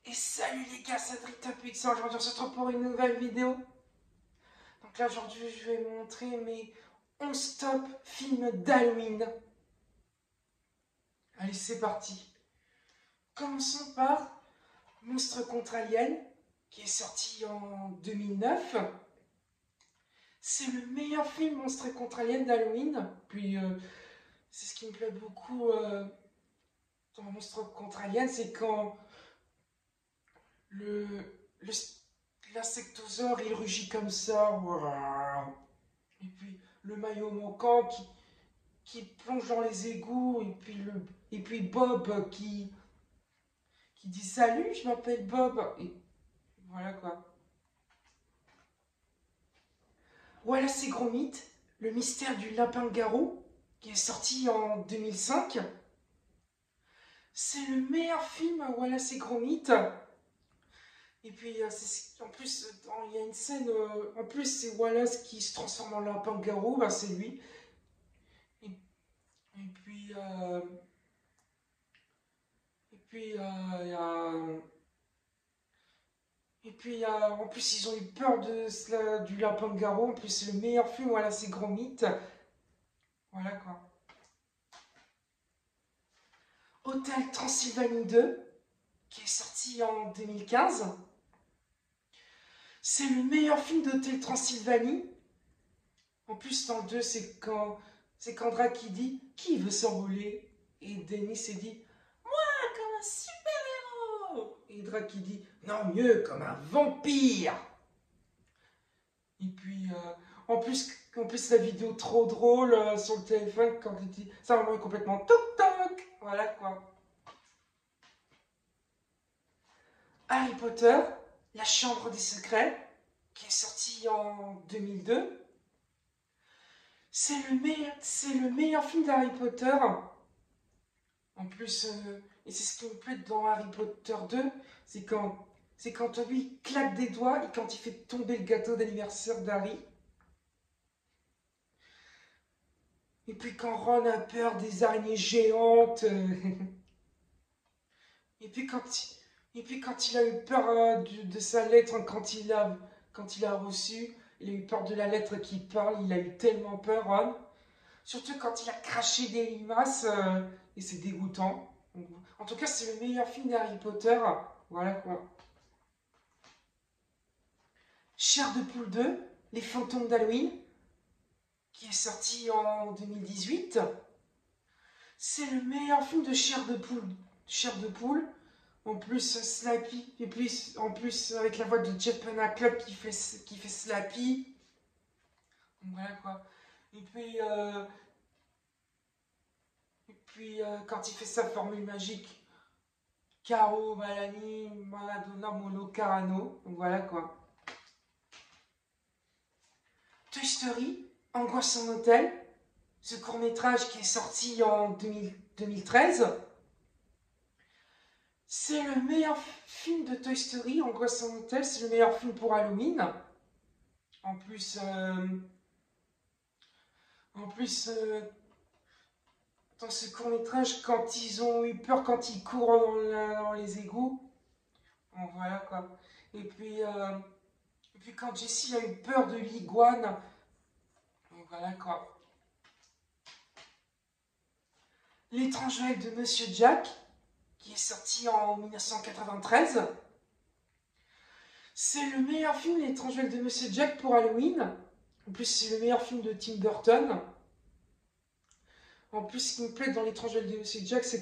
Et salut les gars, c'est Drita Pixel. Aujourd'hui on se retrouve pour une nouvelle vidéo. Donc là aujourd'hui je vais vous montrer mes 11 top films d'Halloween. Allez, c'est parti. Commençons par Monstre contre Alien, qui est sorti en 2009. C'est le meilleur film Monstre contre Alien d'Halloween. Puis c'est ce qui me plaît beaucoup dans Monstre contre Alien, c'est quand le, le l'insectosaure il rugit comme ça. Et puis le maillot manquant qui plonge dans les égouts. Et puis Bob qui dit salut, je m'appelle Bob. Et voilà quoi. Voilà, c'est Gros Mythe, le mystère du lapin-garou, qui est sorti en 2005. C'est le meilleur film, voilà, c'est Gros Mythe. Et puis, en plus, il y a une scène, en plus, c'est Wallace qui se transforme en lapin-garou, bah, c'est lui. Et, et puis, il y a... Et puis, en plus, ils ont eu peur du lapin-garou. En plus, c'est le meilleur film, voilà, c'est Gros Mythe. Voilà, quoi. Hôtel Transylvanie 2, qui est sorti en 2015. C'est le meilleur film d'Hôtel Transylvanie. En plus, dans le 2, c'est quand Drake dit « Qui veut s'envoler ?» Et Dennis s'est dit « Moi, comme un super-héros !» Et Drake dit « Non, mieux, comme un vampire !» Et puis, en plus, la vidéo trop drôle sur le téléphone quand il dit « Ça, vraiment, est complètement toc-toc !» Voilà, quoi. Harry Potter, La Chambre des Secrets, qui est sorti en 2002. C'est le meilleur film d'Harry Potter. En plus, et c'est ce qui me plaît dans Harry Potter 2, c'est quand Toby claque des doigts et quand il fait tomber le gâteau d'anniversaire d'Harry. Et puis quand Ron a peur des araignées géantes. Et puis quand il a eu peur de sa lettre, quand il a reçu, il a eu peur de la lettre qui parle, il a eu tellement peur, Ron. Surtout quand il a craché des limaces, et c'est dégoûtant. En tout cas, c'est le meilleur film d'Harry Potter. Voilà quoi. Chair de poule 2, Les fantômes d'Halloween, qui est sorti en 2018. C'est le meilleur film de chair de poule. Chair de poule. En plus, Slappy. Et puis, en plus, avec la voix de Jeff Club qui fait Slappy. Donc voilà quoi. Et puis, quand il fait sa formule magique, Caro, Malani, Maradona, Molo, Carano. Donc voilà quoi. Toy Story, Angoisse en hôtel. Ce court-métrage qui est sorti en 2013. C'est le meilleur film de Toy Story, Angoisse en hôtel. C'est le meilleur film pour Halloween. En plus, dans ce court-métrage, quand ils ont eu peur, quand ils courent dans les égouts, bon, voilà quoi. Et puis quand Jessie a eu peur de l'iguane, bon, voilà quoi. L'étrange Noël de Monsieur Jack, qui est sorti en 1993. C'est le meilleur film, L'étrange Noël de Monsieur Jack, pour Halloween. En plus, c'est le meilleur film de Tim Burton. En plus, ce qui me plaît dans L'étrange Noël de Monsieur Jack, c'est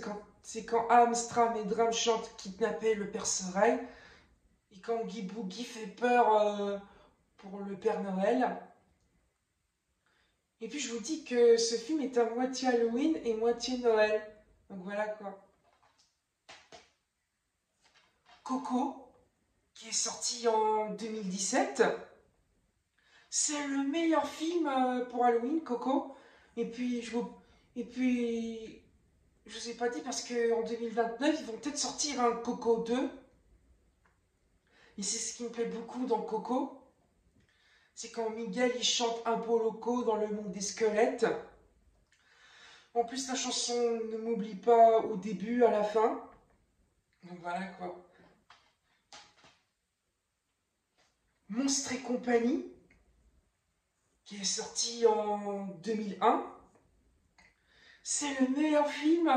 quand Amstram et Dram chantent Kidnapper le Père Sereil. Et quand Guy Boogie fait peur pour le Père Noël. Et puis je vous dis que ce film est à moitié Halloween et moitié Noël. Donc voilà quoi. Coco, qui est sorti en 2017. C'est le meilleur film pour Halloween, Coco. Et puis je vous ai pas dit parce qu'en 2029, ils vont peut-être sortir un Coco 2. Et c'est ce qui me plaît beaucoup dans Coco. C'est quand Miguel il chante un peu loco dans le monde des squelettes. En plus, la chanson Ne m'oublie pas au début, à la fin. Donc voilà quoi. Monstres et compagnie, qui est sorti en 2001. C'est le meilleur film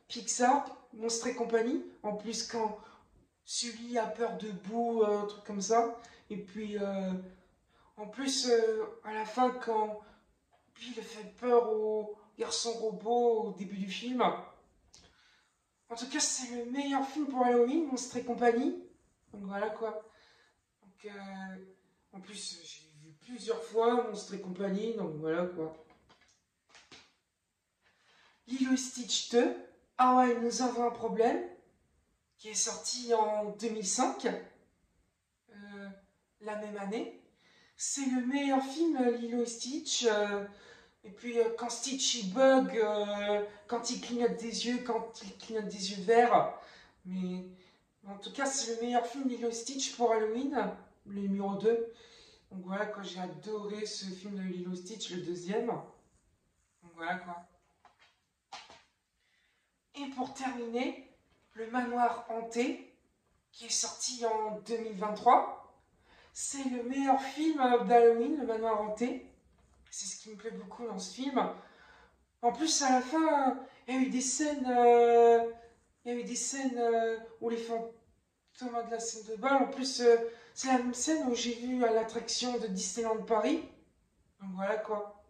Pixar, Monstres et compagnie. En plus, quand Sully a peur de boue, un truc comme ça. Et puis, en plus, à la fin, quand Bill fait peur au garçon robot au début du film. En tout cas, c'est le meilleur film pour Halloween, Monstres et compagnie. Donc voilà quoi. Donc, en plus, j'ai vu plusieurs fois Monstres et compagnie, donc voilà quoi. Lilo et Stitch 2, Ah ouais, nous avons un problème, qui est sorti en 2005, la même année. C'est le meilleur film, Lilo et Stitch. Et puis quand Stitch il bug, quand il clignote des yeux, quand il clignote des yeux verts. Mais en tout cas, c'est le meilleur film Lilo et Stitch pour Halloween, le numéro 2. Donc voilà quoi, j'ai adoré ce film de Lilo et Stitch, le deuxième. Donc voilà quoi. Et pour terminer, le manoir hanté, qui est sorti en 2023. C'est le meilleur film d'Halloween, le manoir hanté. C'est ce qui me plaît beaucoup dans ce film. En plus, à la fin, il y a eu des scènes, où les fantômes de la scène de bal. En plus, c'est la même scène où j'ai vu à l'attraction de Disneyland Paris. Donc voilà quoi.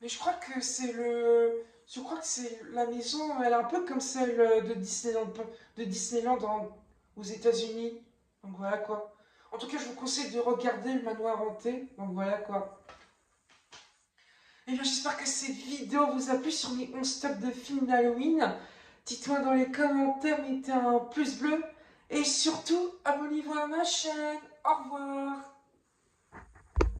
Mais je crois que c'est la maison, elle est un peu comme celle de Disneyland aux États-Unis. Donc voilà quoi. En tout cas, je vous conseille de regarder le manoir hanté. Donc voilà quoi. Et bien, j'espère que cette vidéo vous a plu sur mes 11 tops de films d'Halloween. Dites-moi dans les commentaires, mettez un pouce bleu. Et surtout, abonnez-vous à ma chaîne. Au revoir.